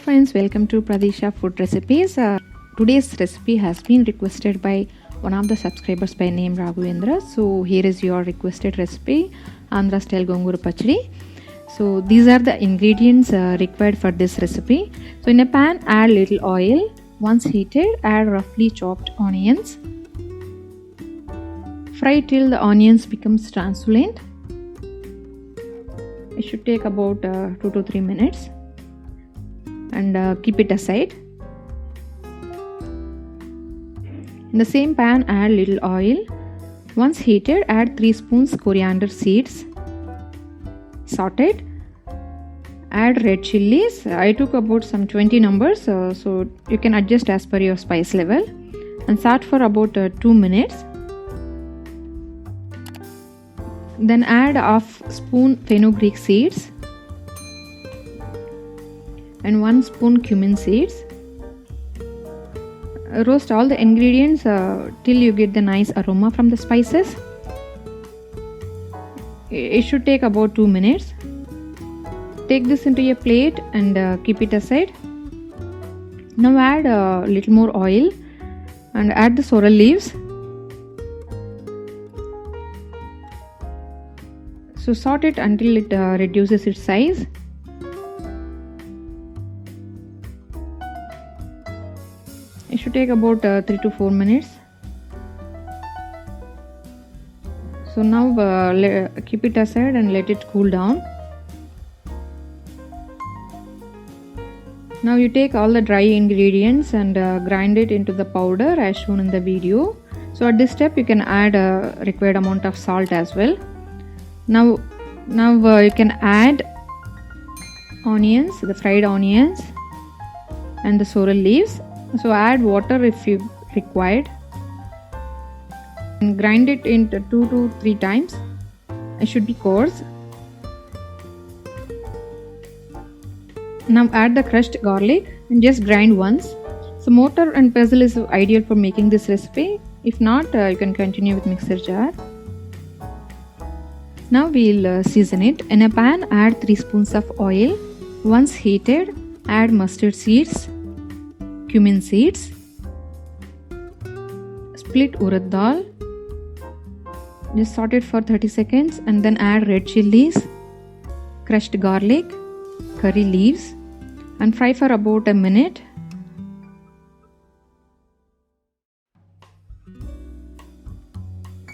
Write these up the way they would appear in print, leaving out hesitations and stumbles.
friends, welcome to Pradeesha food recipes. Today's recipe has been requested by one of the subscribers by name Raghavendra. So here is your requested recipe, Andhra style Gongura Pachadi. So these are the ingredients required for this recipe. So in a pan, add little oil. Once heated, add roughly chopped onions. Fry till the onions becomes translucent. It should take about 2 to 3 minutes. And keep it aside. In the same pan, add little oil. Once heated, add 3 spoons coriander seeds. Sauteed. Add red chilies. I took about some 20 numbers, so you can adjust as per your spice level. And saute for about 2 minutes. Then add half spoon fenugreek seeds and 1 spoon cumin seeds. Roast all the ingredients till you get the nice aroma from the spices. It should take about 2 minutes. Take this into a plate and keep it aside. Now add a little more oil and add the sorrel leaves. So saute it until it reduces its size. It should take about 3 to 4 minutes. So now keep it aside and let it cool down. Now you take all the dry ingredients and grind it into the powder as shown in the video. So at this step you can add a required amount of salt as well. Now you can add onions, the fried onions and the sorrel leaves. So add water if you required and grind it into 2 to 3 times. It should be coarse. Now add the crushed garlic and just grind once. So mortar and pestle is ideal for making this recipe. If not, you can continue with mixer jar. Now we'll season it. In a pan, add 3 spoons of oil. Once heated, add mustard seeds, cumin seeds, split urad dal. Just saute it for 30 seconds and then add red chilies, crushed garlic, curry leaves and fry for about a minute.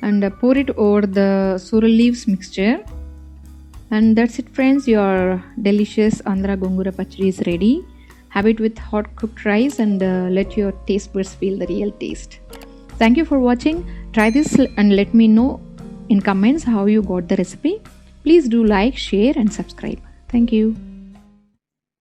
And pour it over the sorrel leaves mixture. And that's it friends, your delicious Andhra Gongura Pachadi is ready. Have it with hot cooked rice and let your taste buds feel the real taste. Thank you for watching. Try this and let me know in comments how you got the recipe. Please do like, share and subscribe. Thank you.